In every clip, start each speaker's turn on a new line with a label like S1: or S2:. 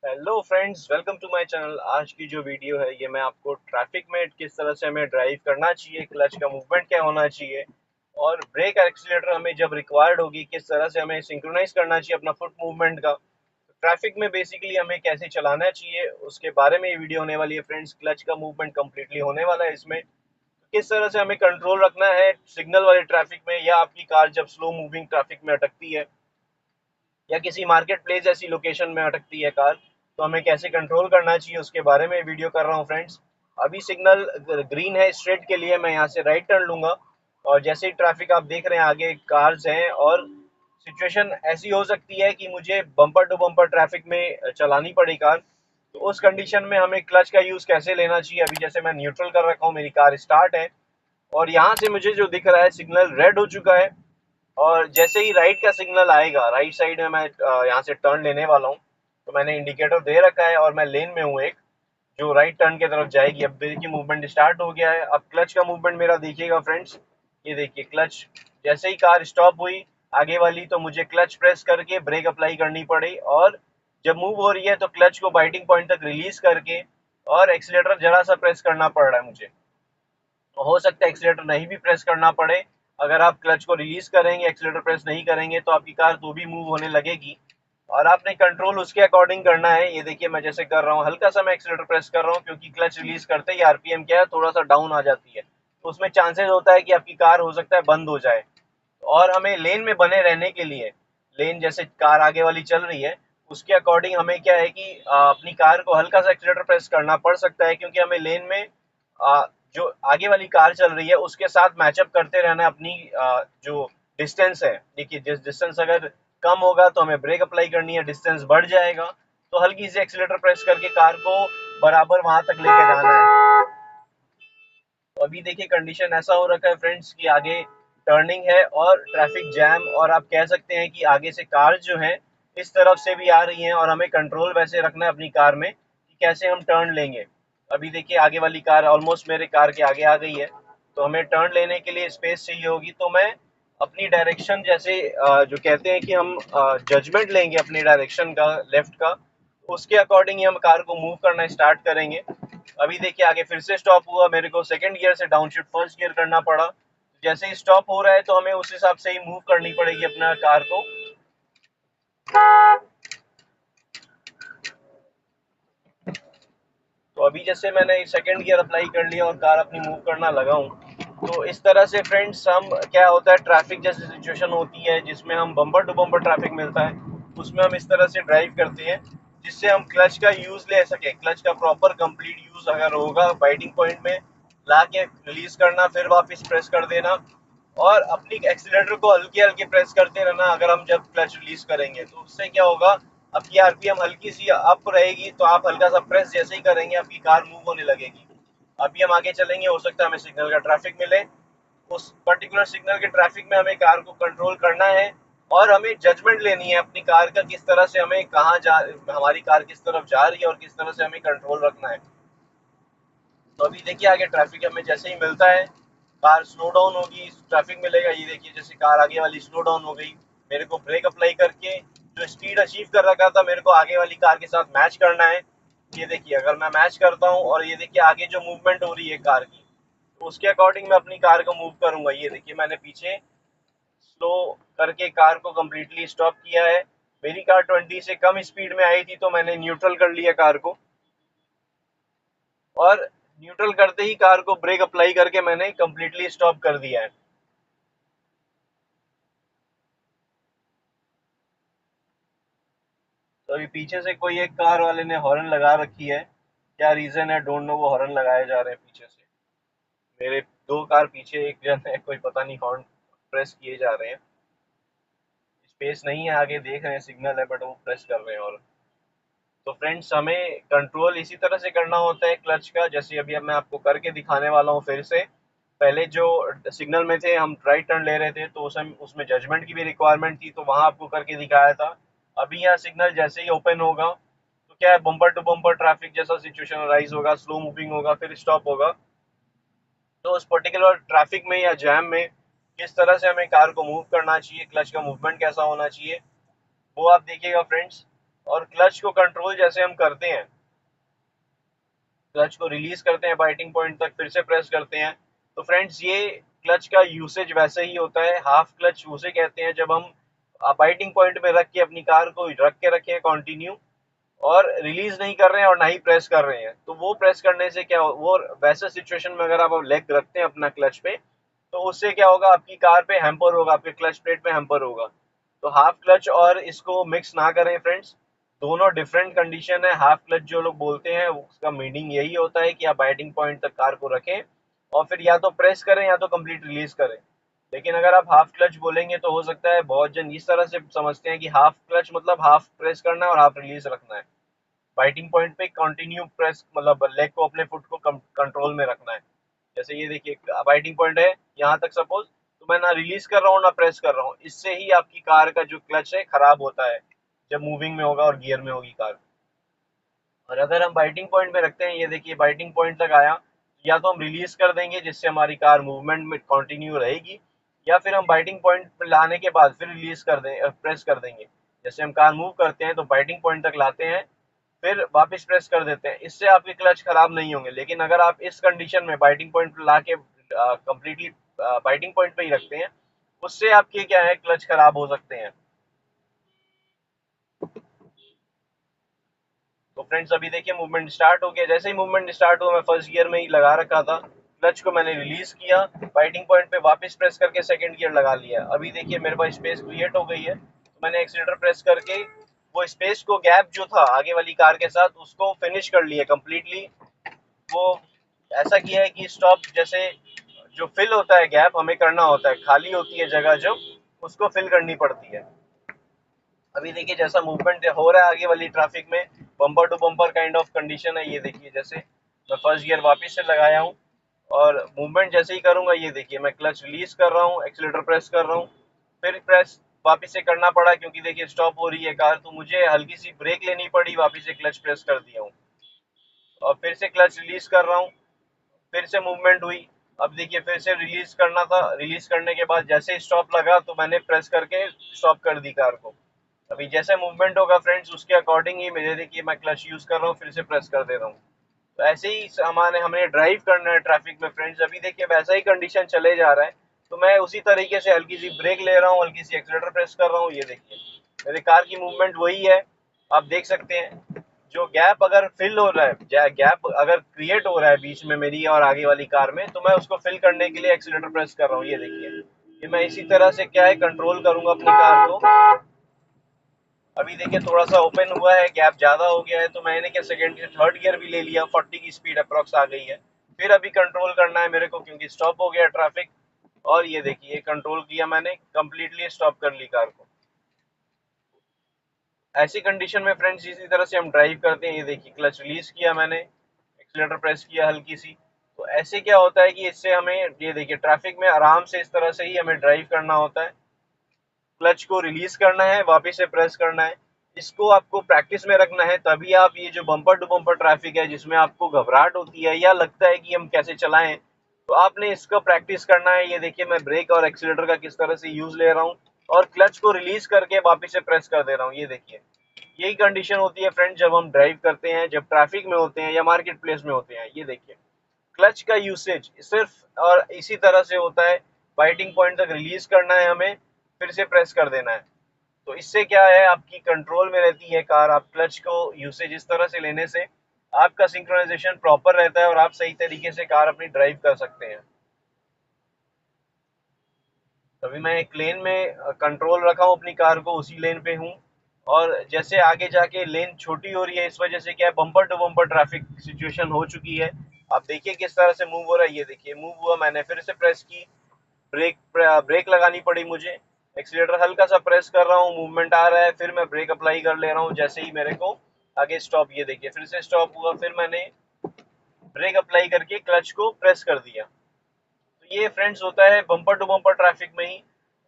S1: Hello friends, welcome to my channel. आज की जो वीडियो है ये मैं आपको ट्रैफिक में किस तरह से हमें ड्राइव करना चाहिए, क्लच का मूवमेंट क्या होना चाहिए और ब्रेक एक्सीलेटर हमें जब रिक्वायर्ड होगी किस तरह से हमें सिंक्रोनाइज करना चाहिए अपना फुट मूवमेंट का। ट्रैफिक में बेसिकली हमें कैसे चलाना चाहिए उसके बारे में ये वीडियो होने वाली है फ्रेंड्स। क्लच का मूवमेंट कम्प्लीटली होने वाला है इसमें। किस तरह से हमें कंट्रोल रखना है सिग्नल वाले ट्रैफिक में, या आपकी कार जब स्लो मूविंग ट्रैफिक में अटकती है या किसी मार्केट प्लेस ऐसी लोकेशन में अटकती है कार, तो हमें कैसे कंट्रोल करना चाहिए उसके बारे में वीडियो कर रहा हूँ फ्रेंड्स। अभी सिग्नल ग्रीन है स्ट्रेट के लिए, मैं यहाँ से राइट टर्न लूंगा और जैसे ही ट्रैफिक आप देख रहे हैं आगे कार्स हैं और सिचुएशन ऐसी हो सकती है कि मुझे बम्पर टू बम्पर ट्रैफिक में चलानी पड़ी कार। तो उस कंडीशन में हमें क्लच का यूज़ कैसे लेना चाहिए। अभी जैसे मैं न्यूट्रल कर रखा हूँ, मेरी कार स्टार्ट है और यहाँ से मुझे जो दिख रहा है सिग्नल रेड हो चुका है और जैसे ही राइट का सिग्नल आएगा, राइट साइड में मैं यहाँ से टर्न लेने वाला हूँ, तो मैंने इंडिकेटर दे रखा है और मैं लेन में हूँ एक जो राइट टर्न की तरफ जाएगी। अब देखिए मूवमेंट स्टार्ट हो गया है। अब क्लच का मूवमेंट मेरा देखिएगा फ्रेंड्स, ये देखिए क्लच जैसे ही कार स्टॉप हुई आगे वाली, तो मुझे क्लच प्रेस करके ब्रेक अप्लाई करनी पड़ी और जब मूव हो रही है तो क्लच को बाइटिंग पॉइंट तक रिलीज करके और एक्सीलेटर जरा सा प्रेस करना पड़ रहा है मुझे। तो हो सकता है एक्सीलेटर नहीं भी प्रेस करना पड़े। अगर आप क्लच को रिलीज करेंगे, एक्सीलेटर प्रेस नहीं करेंगे, तो आपकी कार तो भी मूव होने लगेगी और आपने कंट्रोल उसके अकॉर्डिंग करना है। ये देखिए मैं जैसे कर रहा हूँ, हल्का सा मैं एक्सीलेटर प्रेस कर रहा हूँ क्योंकि क्लच रिलीज करते ही आरपीएम क्या है थोड़ा सा डाउन आ जाती है, तो उसमें चांसेस होता है कि आपकी कार हो सकता है बंद हो जाए। और हमें लेन में बने रहने के लिए, लेन जैसे कार आगे वाली चल रही है उसके अकॉर्डिंग हमें क्या है कि अपनी कार को हल्का सा एक्सीलेटर प्रेस करना पड़ सकता है, क्योंकि हमें लेन में जो आगे वाली कार चल रही है उसके साथ मैचअप करते रहना है। अपनी जो डिस्टेंस है, देखिए जिस डिस्टेंस अगर कम होगा तो हमें ब्रेक अप्लाई करनी है, डिस्टेंस बढ़ जाएगा तो हल्की सी एक्सीलेटर प्रेस करके कार को बराबर वहां तक लेके जाना है। तो अभी देखिए कंडीशन ऐसा हो रखा है फ्रेंड्स कि आगे टर्निंग है और ट्रैफिक जैम, और आप कह सकते हैं कि आगे से कार जो है इस तरफ से भी आ रही हैं और हमें कंट्रोल वैसे रखना है अपनी कार में कि कैसे हम टर्न लेंगे। अभी देखिए आगे वाली कार ऑलमोस्ट मेरे कार के आगे आ गई है, तो हमें टर्न लेने के लिए स्पेस चाहिए होगी। तो मैं अपनी डायरेक्शन जैसे जो कहते हैं कि हम जजमेंट लेंगे अपनी डायरेक्शन का, लेफ्ट का, उसके अकॉर्डिंग ही हम कार को मूव करना स्टार्ट करेंगे। अभी देखिए आगे फिर से स्टॉप हुआ, मेरे को सेकंड गियर से डाउन शिफ्ट फर्स्ट गियर करना पड़ा। जैसे ही स्टॉप हो रहा है तो हमें उस हिसाब से ही मूव करनी पड़ेगी अपना कार को। तो अभी जैसे मैंने सेकंड गियर अप्लाई कर लिया और कार अपनी मूव करना लगा हूँ। तो इस तरह से फ्रेंड्स हम क्या होता है, ट्रैफिक जैसी सिचुएशन होती है जिसमें हम बम्पर टू बम्पर ट्रैफिक मिलता है, उसमें हम इस तरह से ड्राइव करते हैं जिससे हम क्लच का यूज ले सके। क्लच का प्रॉपर कंप्लीट यूज अगर होगा, बाइटिंग पॉइंट में ला के रिलीज करना, फिर वापस प्रेस कर देना और अपनी एक्सीलेटर को हल्के हल्के प्रेस करते रहना। अगर हम जब क्लच रिलीज करेंगे तो उससे क्या होगा, आपकी आरपीएम हल्की सी अप रहेगी, तो आप हल्का सा प्रेस जैसे ही करेंगे आपकी कार मूव होने लगेगी। अभी हम आगे चलेंगे, हो सकता है हमें सिग्नल का ट्रैफिक मिले, उस पर्टिकुलर सिग्नल के ट्रैफिक में हमें कार को कंट्रोल करना है और हमें जजमेंट लेनी है अपनी कार का, किस तरह से हमें कहाँ जा, हमारी कार किस तरफ जा रही है और किस तरह से हमें कंट्रोल रखना है। तो अभी देखिए आगे ट्रैफिक हमें जैसे ही मिलता है कार स्लो डाउन होगी, ट्रैफिक मिलेगा। ये देखिए जैसे कार आगे वाली स्लो डाउन हो गई, मेरे को ब्रेक अप्लाई करके जो स्पीड अचीव कर रखा था मेरे को आगे वाली कार के साथ मैच करना है। ये देखिए अगर मैं मैच करता हूँ और ये देखिए आगे जो मूवमेंट हो रही है कार की, तो उसके अकॉर्डिंग मैं अपनी कार को मूव करूंगा। ये देखिए मैंने पीछे स्लो करके कार को कम्प्लीटली स्टॉप किया है। मेरी कार 20 से कम स्पीड में आई थी तो मैंने न्यूट्रल कर लिया कार को, और न्यूट्रल करते ही कार को ब्रेक अप्लाई करके मैंने कम्प्लीटली स्टॉप कर दिया है। तो अभी पीछे से कोई एक कार वाले ने हॉर्न लगा रखी है, क्या रीजन है डोंट नो, वो हॉर्न लगाए जा रहे हैं पीछे से। मेरे दो कार पीछे, एक जन है कोई पता नहीं हॉर्न प्रेस किए जा रहे हैं। स्पेस नहीं है आगे, देख रहे हैं सिग्नल है बट वो प्रेस कर रहे हैं। और तो फ्रेंड्स हमें कंट्रोल इसी तरह से करना होता है क्लच का, जैसे अभी अब मैं आपको करके दिखाने वाला हूँ फिर से। पहले जो सिग्नल में थे हम राइट टर्न ले रहे थे तो उसमें जजमेंट की भी रिक्वायरमेंट थी, तो वहां आपको करके दिखाया था। अभी यहाँ सिग्नल जैसे ही ओपन होगा तो क्या है, बम्पर टू बम्पर ट्रैफिक जैसा सिचुएशन राइज होगा, स्लो मूविंग होगा, फिर स्टॉप होगा। तो उस पर्टिकुलर ट्रैफिक में या जैम में किस तरह से हमें कार को मूव करना चाहिए, क्लच का मूवमेंट कैसा होना चाहिए, वो आप देखिएगा फ्रेंड्स। और क्लच को कंट्रोल जैसे हम करते हैं, क्लच को रिलीज करते हैं बाइटिंग पॉइंट तक, फिर से प्रेस करते हैं, तो फ्रेंड्स ये क्लच का यूसेज वैसे ही होता है। हाफ क्लच उसे कहते हैं जब हम बाइटिंग पॉइंट पे रख के अपनी कार को रख के रखे हैं कंटिन्यू, और रिलीज नहीं कर रहे हैं और ना ही प्रेस कर रहे हैं। तो वो प्रेस करने से क्या वो वैसे सिचुएशन में अगर आप लेग रखते हैं अपना क्लच पे, तो उससे क्या होगा, आपकी कार पे हैम्पर होगा, आपके क्लच प्लेट पे हैम्पर होगा। तो हाफ क्लच और इसको मिक्स ना करें फ्रेंड्स, दोनों डिफरेंट कंडीशन है। हाफ क्लच जो लोग बोलते हैं उसका मीनिंग यही होता है कि आप बाइटिंग पॉइंट तक कार को रखें और फिर या तो प्रेस करें या तो कंप्लीट रिलीज करें। लेकिन अगर आप हाफ क्लच बोलेंगे तो हो सकता है बहुत जन इस तरह से समझते हैं कि हाफ क्लच मतलब हाफ प्रेस करना है और हाफ रिलीज रखना है। बाइटिंग पॉइंट पे कंटिन्यू प्रेस मतलब लेग को, अपने फुट को कंट्रोल में रखना है। जैसे ये देखिए बाइटिंग पॉइंट है यहाँ तक सपोज, तो मैं ना रिलीज कर रहा हूँ ना प्रेस कर रहा हूँ, इससे ही आपकी कार का जो क्लच है खराब होता है जब मूविंग में होगा और गियर में होगी कार। और अगर हम बाइटिंग पॉइंट में रखते हैं, ये देखिए बाइटिंग पॉइंट तक आया, या तो हम रिलीज कर देंगे जिससे हमारी कार मूवमेंट में कंटिन्यू रहेगी, या फिर हम बाइटिंग पॉइंट पे लाने के बाद फिर रिलीज कर दें, प्रेस कर देंगे। जैसे हम कार मूव करते हैं तो बाइटिंग पॉइंट तक लाते हैं, फिर वापस प्रेस कर देते हैं, इससे आपके क्लच खराब नहीं होंगे। लेकिन अगर आप इस कंडीशन में बाइटिंग पॉइंट पे ला के कम्प्लीटली बाइटिंग पॉइंट पे ही रखते हैं, उससे आपके क्या है, क्लच खराब हो सकते हैं। तो फ्रेंड्स अभी देखिए मूवमेंट स्टार्ट हो गया। जैसे ही मूवमेंट स्टार्ट हुआ, मैं फर्स्ट गियर में ही लगा रखा था, क्लच को मैंने रिलीज किया, बाइटिंग पॉइंट पे वापस प्रेस करके सेकंड गियर लगा लिया। अभी देखिए मेरे पास स्पेस क्रिएट हो गई है, तो मैंने एक्सीलरेटर प्रेस करके वो स्पेस को, गैप जो था आगे वाली कार के साथ, उसको फिनिश कर लिया कंप्लीटली। वो ऐसा किया है कि स्टॉप जैसे जो फिल होता है गैप हमें करना होता है, खाली होती है जगह जो, उसको फिल करनी पड़ती है। अभी देखिए जैसा मूवमेंट हो रहा है आगे वाली ट्रैफिक में, bumper to bumper kind of condition है। ये देखिए जैसे मैं फर्स्ट गियर वापस से लगाया हूँ और मूवमेंट जैसे ही करूंगा, ये देखिए मैं क्लच रिलीज कर रहा हूँ, एक्सीलेटर प्रेस कर रहा हूँ, फिर प्रेस वापस से करना पड़ा क्योंकि देखिए स्टॉप हो रही है कार, तो मुझे हल्की सी ब्रेक लेनी पड़ी, वापस से क्लच प्रेस कर दिया हूँ और फिर से क्लच रिलीज कर रहा हूँ, फिर से मूवमेंट हुई। अब देखिए फिर से रिलीज करना था, रिलीज करने के बाद जैसे स्टॉप लगा तो मैंने प्रेस करके स्टॉप कर दी कार को। अभी जैसे मूवमेंट होगा फ्रेंड्स उसके अकॉर्डिंग ही मेरे देखिए मैं क्लच यूज कर रहा हूँ, फिर से प्रेस कर दे रहा हूँ। तो ऐसे ही हमारे हमें ड्राइव करना है ट्रैफिक में फ्रेंड्स। अभी देखिए वैसा ही कंडीशन चले जा रहा है, तो मैं उसी तरीके से हल्की सी ब्रेक ले रहा हूँ, हल्की सी एक्सीलेटर प्रेस कर रहा हूँ। ये देखिए मेरे कार की मूवमेंट वही है, आप देख सकते हैं। जो गैप अगर फिल हो रहा है, गैप अगर क्रिएट हो रहा है बीच में मेरी और आगे वाली कार में, तो मैं उसको फिल करने के लिए एक्सीलेटर प्रेस कर रहा हूँ। ये देखिए ये मैं इसी तरह से क्या है कंट्रोल करूंगा अपनी कार को। अभी देखिए थोड़ा सा ओपन हुआ है, गैप ज्यादा हो गया है, तो मैंने क्या सेकंड थर्ड गियर भी ले लिया, 40 की स्पीड अप्रोक्स आ गई है। फिर अभी कंट्रोल करना है मेरे को क्योंकि स्टॉप हो गया ट्रैफिक, और ये देखिए कंट्रोल किया मैंने, कंप्लीटली स्टॉप कर ली कार को। ऐसी कंडीशन में फ्रेंड्स इसी तरह से हम ड्राइव करते हैं। ये देखिए क्लच रिलीज किया मैंने, एक्सीलेटर प्रेस किया हल्की सी, तो ऐसे क्या होता है कि इससे हमें, ये देखिए ट्रैफिक में आराम से इस तरह से ही हमें ड्राइव करना होता है। क्लच को रिलीज करना है, वापस से प्रेस करना है। इसको आपको प्रैक्टिस में रखना है, तभी आप ये जो बम्पर टू बम्पर ट्रैफिक है जिसमें आपको घबराहट होती है या लगता है कि हम कैसे चलाएं, तो आपने इसका प्रैक्टिस करना है। ये देखिए मैं ब्रेक और एक्सीलेटर का किस तरह से यूज ले रहा हूँ और क्लच को रिलीज करके वापस से प्रेस कर दे रहा हूँ। ये देखिए यही कंडीशन होती है फ्रेंड जब हम ड्राइव करते हैं, जब ट्रैफिक में होते हैं या मार्केट प्लेस में होते हैं। ये देखिए क्लच का यूसेज सिर्फ और इसी तरह से होता है, बाइटिंग पॉइंट तक रिलीज करना है हमें, फिर से प्रेस कर देना है। तो इससे क्या है, आपकी कंट्रोल में रहती है कार। आप क्लच को यूसेज इस तरह से लेने से आपका सिंक्रोनाइजेशन प्रॉपर रहता है और आप सही तरीके से कार अपनी ड्राइव कर सकते हैं। अभी मैं एक लेन में कंट्रोल रखा हूँ अपनी कार को, उसी लेन पे हूँ, और जैसे आगे जाके लेन छोटी हो रही है, इस वजह से क्या है bumper to bumper traffic situation हो चुकी है। आप देखिए किस तरह से मूव हो रहा है। ये देखिए मूव हुआ, मैंने फिर से प्रेस की, ब्रेक ब्रेक लगानी पड़ी मुझे, एक्सीलेटर हल्का सा प्रेस कर रहा हूँ, मूवमेंट आ रहा है, फिर मैं ब्रेक अप्लाई कर ले रहा हूँ जैसे ही मेरे को आगे स्टॉप। ये देखिए फिर से स्टॉप हुआ, फिर मैंने ब्रेक अप्लाई करके क्लच को प्रेस कर दिया। तो ये फ्रेंड्स होता है बम्पर टू बम्पर ट्रैफिक में ही।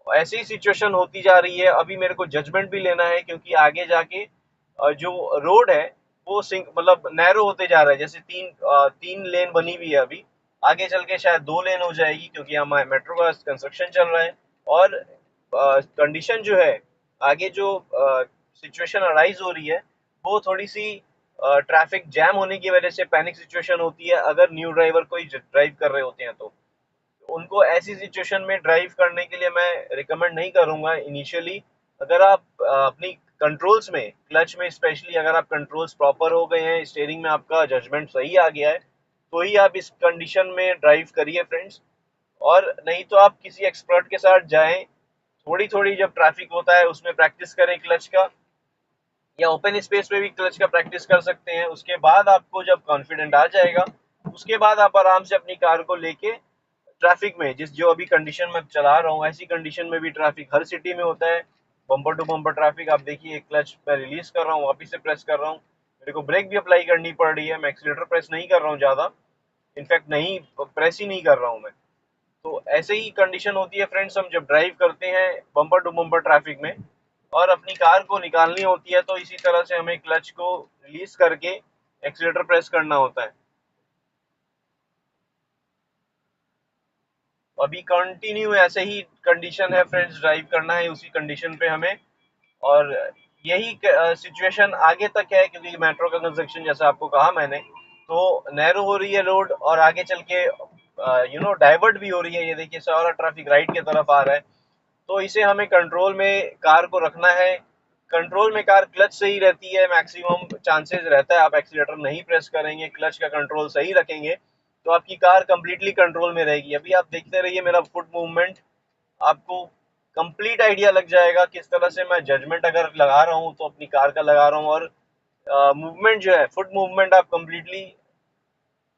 S1: ऐसी ही सिचुएशन होती जा रही है। अभी मेरे को जजमेंट भी लेना है क्योंकि आगे जाके जो रोड है वो सिंक मतलब नैरो होते जा रहा है। जैसे तीन लेन बनी हुई है अभी, आगे चल के शायद 2 लेन हो जाएगी क्योंकि हमारे मेट्रो का कंस्ट्रक्शन चल रहा है। और कंडीशन जो है आगे जो सिचुएशन अराइज हो रही है वो थोड़ी सी ट्रैफिक जैम होने की वजह से पैनिक सिचुएशन होती है अगर न्यू ड्राइवर कोई ड्राइव कर रहे होते हैं तो उनको ऐसी सिचुएशन में ड्राइव करने के लिए मैं रिकमेंड नहीं करूंगा इनिशियली। अगर आप अपनी कंट्रोल्स में, क्लच में स्पेशली अगर आप कंट्रोल्स प्रॉपर हो गए हैं, स्टीयरिंग में आपका जजमेंट सही आ गया है, तो ही आप इस कंडीशन में ड्राइव करिए फ्रेंड्स। और नहीं तो आप किसी एक्सपर्ट के साथ जाएं, थोड़ी थोड़ी जब ट्रैफिक होता है उसमें प्रैक्टिस करें क्लच का, या ओपन स्पेस में भी क्लच का प्रैक्टिस कर सकते हैं। उसके बाद आपको जब कॉन्फिडेंट आ जाएगा, उसके बाद आप आराम से अपनी कार को लेके ट्रैफिक में, जिस जो अभी कंडीशन में चला रहा हूँ ऐसी कंडीशन में भी ट्रैफिक हर सिटी में होता है, बम्पर टू बम्पर ट्रैफिक। आप देखिए क्लच मैं रिलीज कर रहा हूँ, वापिस से प्रेस कर रहा हूँ, मेरे को ब्रेक भी अप्लाई करनी पड़ रही है, मैं एक्सीलेटर प्रेस नहीं कर रहा हूँ ज़्यादा, इनफैक्ट नहीं प्रेस ही नहीं कर रहा हूँ मैं। तो ऐसे ही कंडीशन होती है फ्रेंड्स, हम जब ड्राइव करते हैं बम्पर टू बम्पर ट्रैफिक में और अपनी कार को निकालनी होती है, तो इसी तरह से हमें क्लच को रिलीज करके एक्सीलेटर प्रेस करना होता है। अभी कंटिन्यू ऐसे ही कंडीशन है फ्रेंड्स, ड्राइव करना है उसी कंडीशन पे हमें। और यही सिचुएशन आगे तक है, क्योंकि मेट्रो का कंस्ट्रक्शन जैसा आपको कहा मैंने, तो नैरो हो रही है रोड और आगे चल के डाइवर्ट भी हो रही है। ये देखिए सारा ट्रैफिक राइट की तरफ आ रहा है, तो इसे हमें कंट्रोल में कार को रखना है। कंट्रोल में कार क्लच सही रहती है, मैक्सिमम चांसेस रहता है आप एक्सीलेटर नहीं प्रेस करेंगे, क्लच का कंट्रोल सही रखेंगे तो आपकी कार कंप्लीटली कंट्रोल में रहेगी। अभी आप देखते रहिए मेरा फुट मूवमेंट, आपको कंप्लीट आइडिया लग जाएगा किस तरह से मैं जजमेंट अगर लगा रहा हूँ तो अपनी कार का लगा रहा हूँ। और मूवमेंट जो है, फुट मूवमेंट आप कंप्लीटली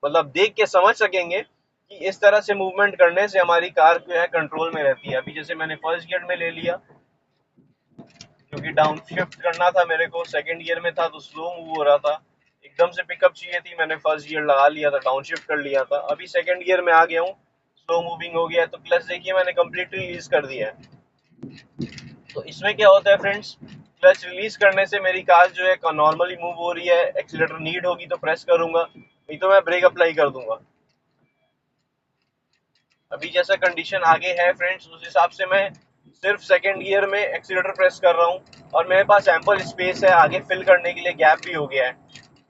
S1: मतलब देख के समझ सकेंगे कि इस तरह से मूवमेंट करने से हमारी कार जो है कंट्रोल में रहती है। अभी जैसे मैंने फर्स्ट गियर में ले लिया क्योंकि डाउन शिफ्ट करना था मेरे को, सेकंड गियर में था तो स्लो मूव हो रहा था, एकदम से पिकअप चाहिए थी, मैंने फर्स्ट गियर लगा लिया था, डाउन शिफ्ट कर लिया था। अभी सेकंड गियर में आ गया हूँ, स्लो मूविंग हो गया है, तो क्लच देखिए मैंने कंप्लीटली रिलीज कर दिया है। तो इसमें क्या होता है फ्रेंड्स, क्लच रिलीज करने से मेरी कार जो है नॉर्मली मूव हो रही है, एक्सीलेटर नीड होगी तो प्रेस करूंगा, नहीं तो मैं ब्रेक अप्लाई कर दूंगा। अभी जैसा कंडीशन आगे है फ्रेंड्स उस हिसाब से मैं सिर्फ सेकंड गियर में एक्सीलेटर प्रेस कर रहा हूँ और मेरे पास एम्पल स्पेस है आगे फिल करने के लिए, गैप भी हो गया है,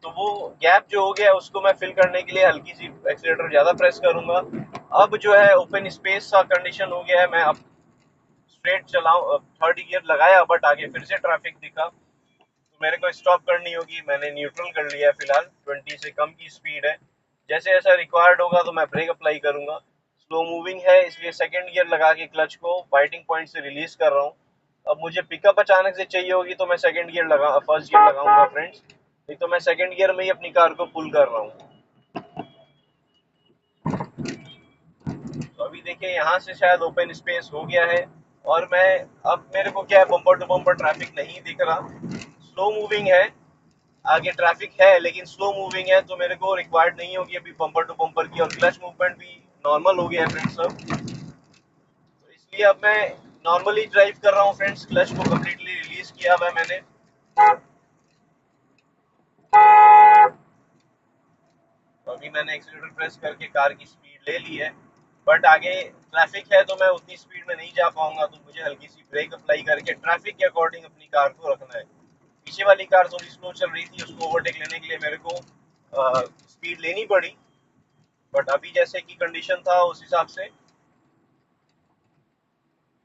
S1: तो वो गैप जो हो गया है उसको मैं फिल करने के लिए हल्की सी एक्सीलेटर ज़्यादा प्रेस करूंगा। अब जो है ओपन स्पेस का कंडीशन हो गया है, मैं अब स्ट्रेट चलाऊँ, थर्ड गियर लगाया बट आगे फिर से ट्रैफिक दिखा तो मेरे को स्टॉप करनी होगी, मैंने न्यूट्रल कर लिया है, फिलहाल 20 से कम की स्पीड है। जैसे ऐसा रिक्वायर्ड होगा तो मैं ब्रेक अप्लाई करूंगा। स्लो मूविंग है इसलिए सेकंड गियर लगा के क्लच को बाइटिंग पॉइंट से रिलीज कर रहा हूँ। अब मुझे पिकअप अचानक से चाहिए होगी तो मैं सेकंड गियर लगा फर्स्ट गियर लगाऊंगा फ्रेंड्स, नहीं तो मैं सेकंड गियर में ही अपनी कार को पुल कर रहा हूँ। तो अभी देखिए यहाँ से शायद ओपन स्पेस हो गया है और मैं, अब मेरे को क्या है, बम्पर टू बम्पर ट्रैफिक नहीं दिख रहा, स्लो मूविंग है, आगे ट्रैफिक है लेकिन स्लो मूविंग है, तो मेरे को रिक्वायर्ड नहीं होगी अभी बम्पर टू बम्पर की, और क्लच मूवमेंट भी नॉर्मल हो गया है फ्रेंड्स सब। तो इसलिए अब मैं नॉर्मली ड्राइव कर रहा हूँ फ्रेंड्स, क्लच को कम्प्लीटली रिलीज किया हुआ है मैंने। तो अभी मैंने एक्सीलेटर प्रेस करके कार की स्पीड ले ली है, बट आगे ट्रैफिक है तो मैं उतनी स्पीड में नहीं जा पाऊंगा, तो मुझे हल्की सी ब्रेक अप्लाई करके ट्रैफिक के अकॉर्डिंग अपनी कार को रखना है। पीछे वाली कार थोड़ी स्लो चल रही थी, उसको ओवरटेक लेने के लिए मेरे को स्पीड लेनी पड़ी, बट अभी जैसे कि कंडीशन था उस हिसाब से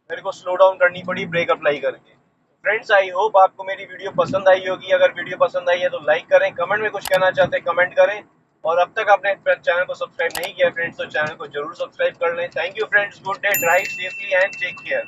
S1: मेरे को स्लो डाउन करनी पड़ी ब्रेक अप्लाई करके। फ्रेंड्स आई होप आपको मेरी वीडियो पसंद आई होगी, अगर वीडियो पसंद आई है तो लाइक करें, कमेंट में कुछ कहना चाहते हैं कमेंट करें, और अब तक आपने चैनल को सब्सक्राइब नहीं किया फ्रेंड्स तो चैनल को जरूर सब्सक्राइब कर लें। Thank you friends, good day, drive safely and take care.